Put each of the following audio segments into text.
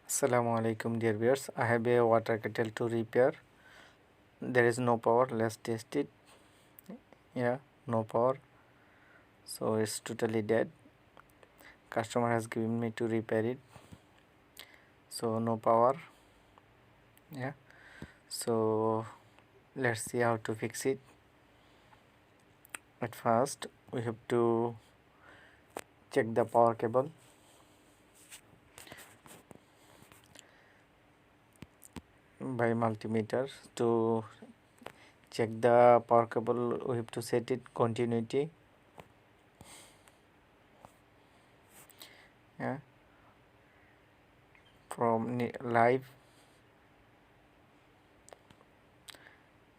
Assalamu alaikum dear viewers. I have a water kettle to repair. There is no power. Let's test it. Yeah, no power. So it's totally dead. Customer has given me to repair it. So no power. Yeah. So let's see how to fix it. At first we have to check the power cable. By multimeter. To check the power cable we have to set it continuity. Yeah, from live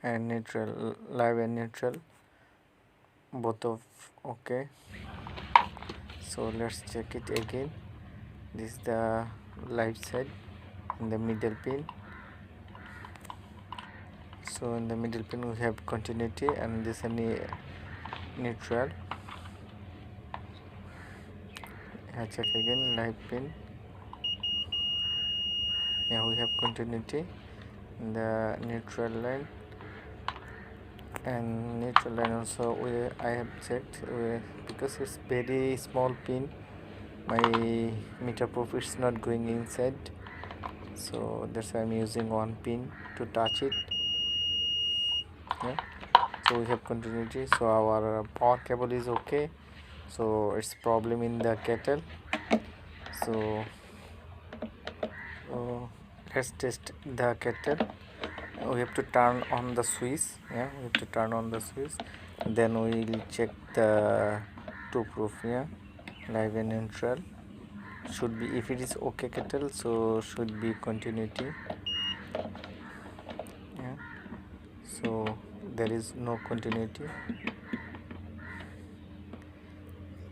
and neutral, live and neutral, both of okay. So let's check it again. This is the live side in the middle pin. So in the middle pin we have continuity and this is neutral. I check again live pin. Yeah, we have continuity in the neutral line, and neutral line also I have checked because it's very small pin. My meter proof is not going inside, so that's why I'm using one pin to touch it. Yeah, so we have continuity. So our power cable is okay. So it's problem in the kettle. So let's test the kettle. We have to turn on the switch. Yeah, we have to turn on the switch, then we will check the two proof. Yeah, live and neutral should be, if it is okay kettle, so should be continuity. Yeah, so there is no continuity.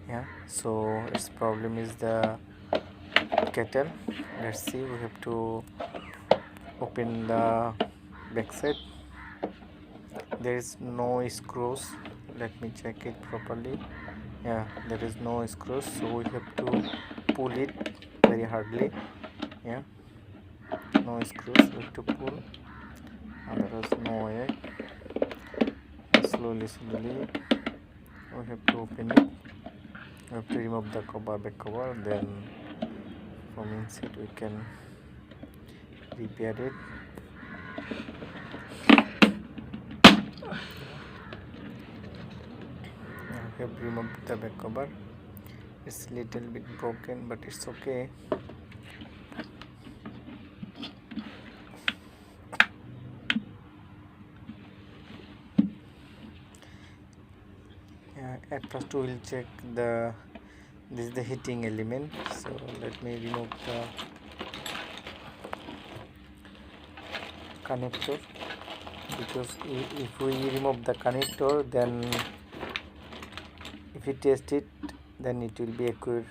Yeah, so its problem is the kettle. Let's see, we have to open the back side. There is no screws. Let me check it properly. Yeah, there is no screws, so we have to pull it very hardly. Yeah, no screws, we have to pull, and there is no way. Slowly we have to open it. We have to remove the cover, back cover, then from inside we can repair it. We have removed the back cover. It's little bit broken, but it's okay. Yeah, at first we will check this is the heating element. So let me remove the connector, because if we remove the connector, then if we test it, then it will be accurate.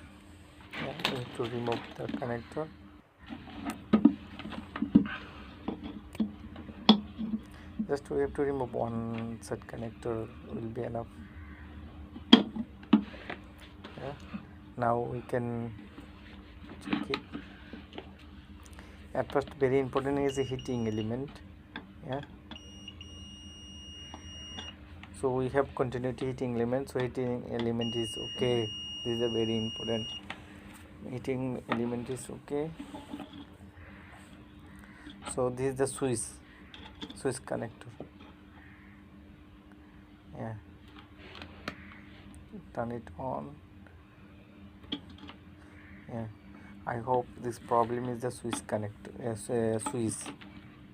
Yeah, we have to remove the connector. Just we have to remove one set connector will be enough. Yeah, now we can check it. At first, very important is the heating element. Yeah, so we have continuity heating element, so heating element is okay. This is a very important. Heating element is okay. So this is the switch connector. Yeah, turn it on. Yeah, I hope this problem is the switch connector. Yes, switch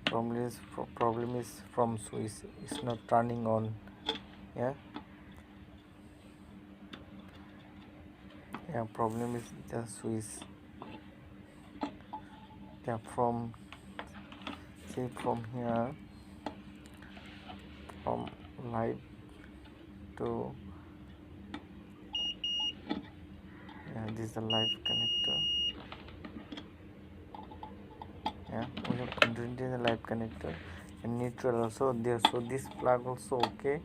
problem is from switch. It's not turning on. Yeah, yeah, problem is the switch. Yeah, from here, from live to, yeah, this is the live connector. Yeah, we have continuity in the live connector, and neutral also there. So this plug also okay.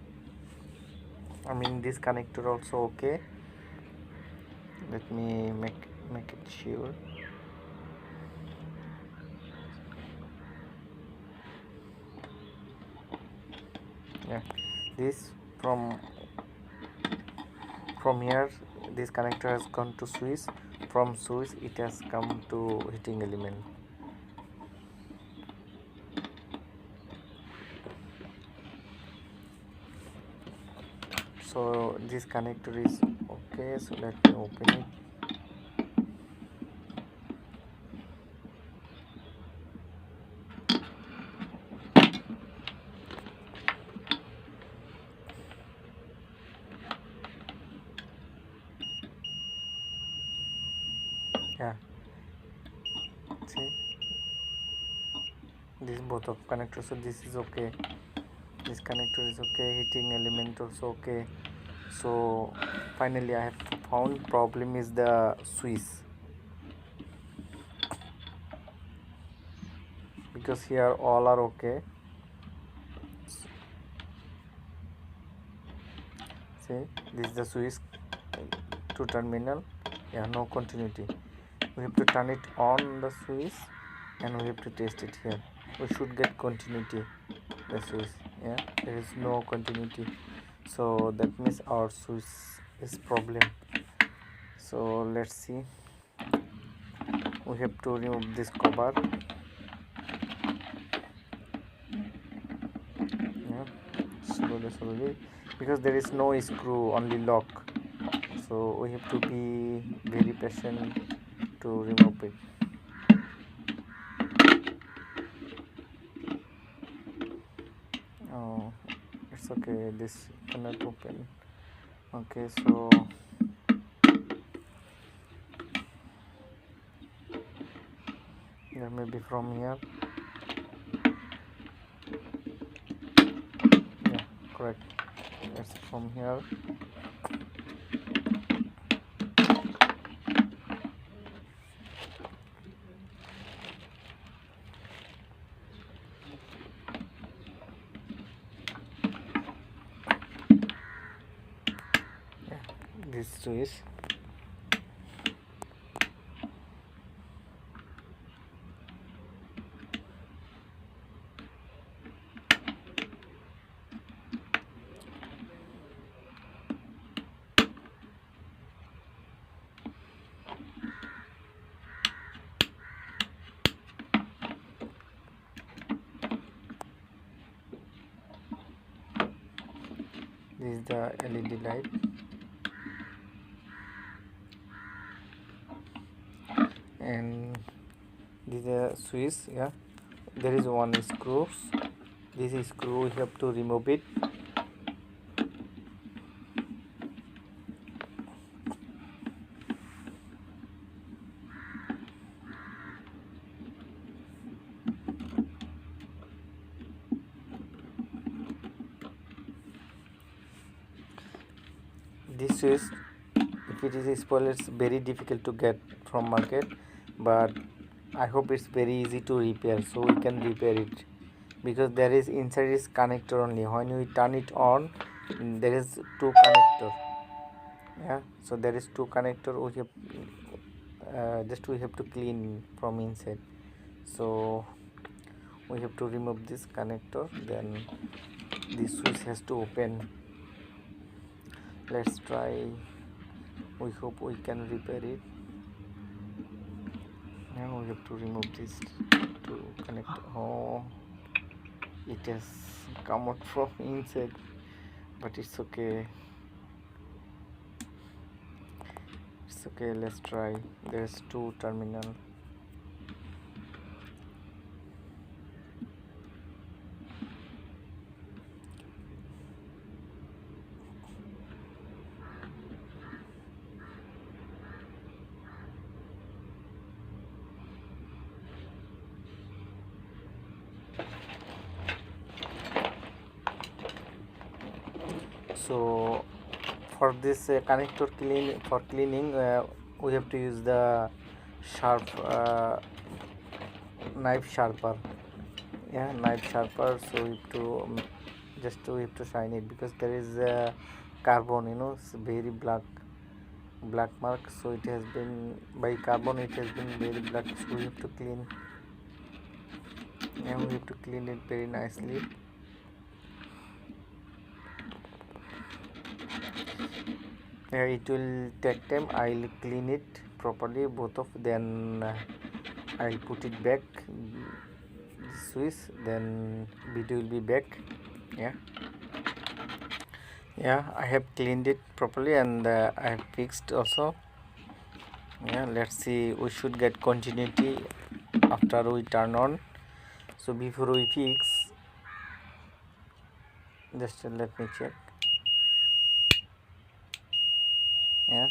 I mean this connector also okay. Let me make it sure. Yeah, this from here this connector has gone to switch, from switch it has come to heating element. So this connector is okay, so let me open it. Yeah, see, this both of connectors, so this is okay, this connector is okay, heating element also okay. So finally I have found problem is the switch, because here all are okay. See, this is the switch to terminal. Yeah, no continuity. We have to turn it on the switch and we have to test it here. We should get continuity, the switch. Yeah, there is no continuity, so that means our switch is problem. So let's see, we have to remove this cover. Yeah, slowly, because there is no screw, only lock, so we have to be very patient to remove it. Oh, it's okay, this cannot open. Okay, so there may be from here. Yeah, correct, it's from here. Yeah, this switch. This is the LED light, and this is a switch. Yeah, there is one screw. This is screw, we have to remove it. This is, if it is spoiled, it's very difficult to get from market, but I hope it's very easy to repair, so we can repair it, because there is inside is connector only. When we turn it on, there is two connector. Yeah, so there is two connector, we have just we have to clean from inside. So we have to remove this connector, then this switch has to open. Let's try, we hope we can repair it. Now we have to remove this to connect. Oh, it has come out from inside, but it's okay, it's okay. Let's try, there's two terminal. So for this connector cleaning, we have to use the sharp knife sharper. Yeah, knife sharper. So we have to just we have to shine it, because there is carbon, it's very black mark, so it has been by carbon, it has been very black, so we have to clean, and we have to clean it very nicely. It will take time. I'll clean it properly, both of, then I'll put it back, Swiss, then video will be back. Yeah, I have cleaned it properly, and I have fixed also. Let's see, we should get continuity after we turn on. So before we fix, just let me check.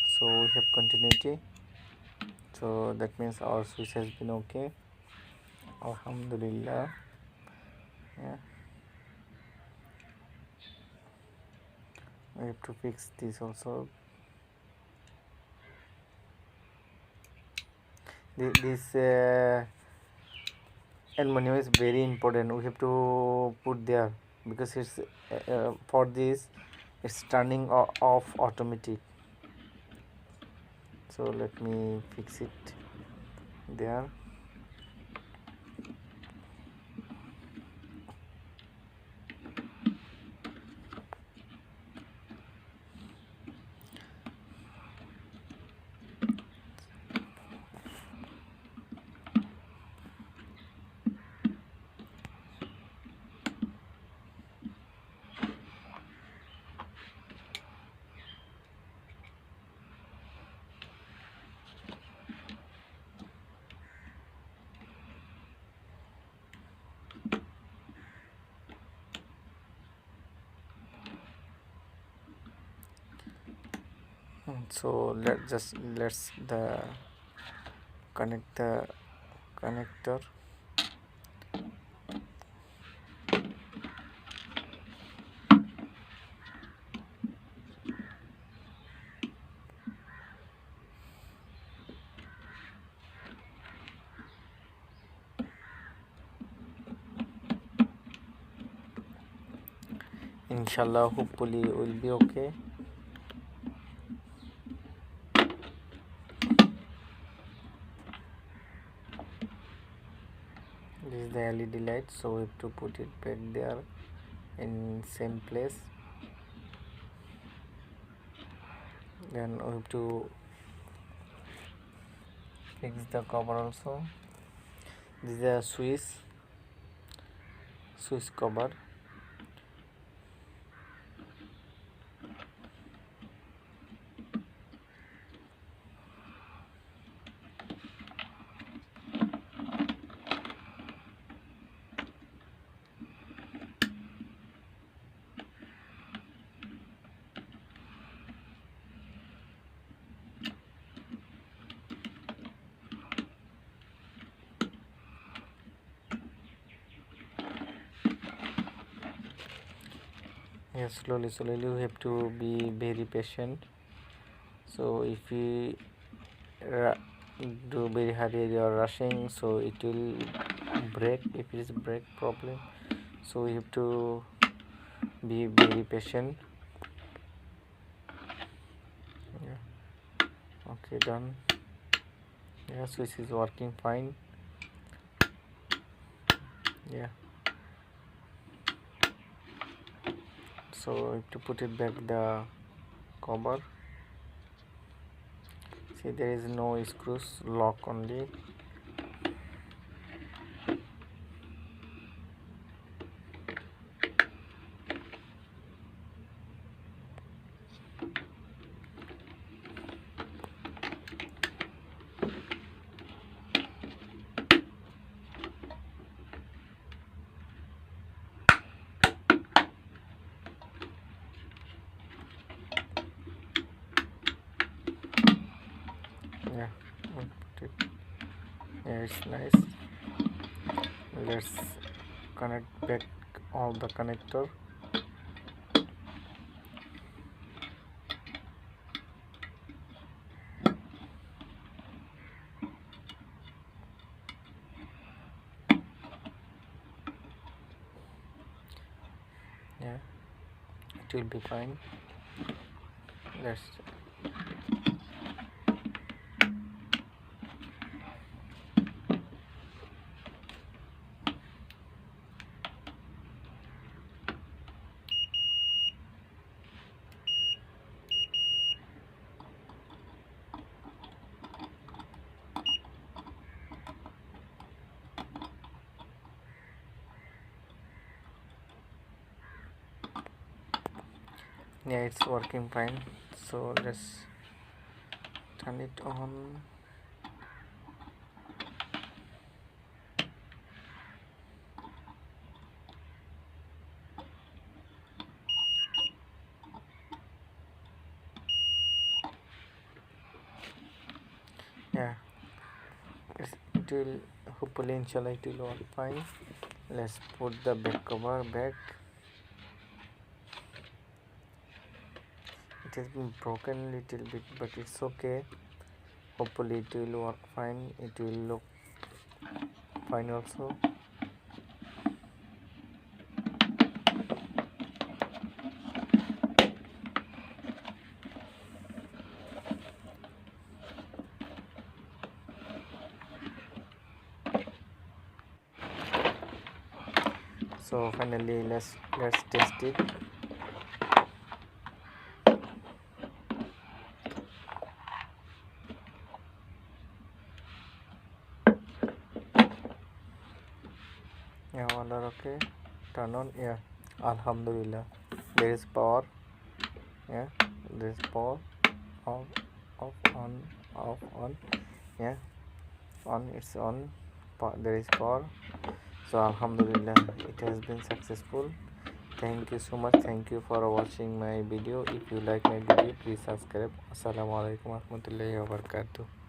So we have continuity, so that means our switch has been okay. Alhamdulillah. We have to fix this also. This aluminum is very important. We have to put there because it's for this it's turning off automatic. So let me fix it there. So let's connect the connector. Inshallah, hopefully will be okay. This is the LED light, so we have to put it back there in same place. Then we have to fix the cover also. This is a Swiss cover. Slowly we have to be very patient. So if we do very hurry or rushing, so it will break. If it is break problem, so we have to be very patient. Okay, done. Switch is working fine. So we have to put it back the cover. See, there is no screws, lock only. It's nice. Let's connect back all the connector. It will be fine. Let's Yeah, it's working fine. So let's turn it on. Yeah, it will, hopefully inshallah it will work fine. Let's put the back cover back. It has been broken little bit, but it's okay. Hopefully it will work fine. It will look fine also. So finally let's test it. Yeah, all are okay. Turn on. Yeah, alhamdulillah, there is power. Yeah, there is power. Off, off, on, off, on. Yeah, on, it's on. There is power. So alhamdulillah, it has been successful. Thank you so much. Thank you for watching my video. If you like my video, please subscribe. Assalamu alaikum warahmatullahi wabarakatuh.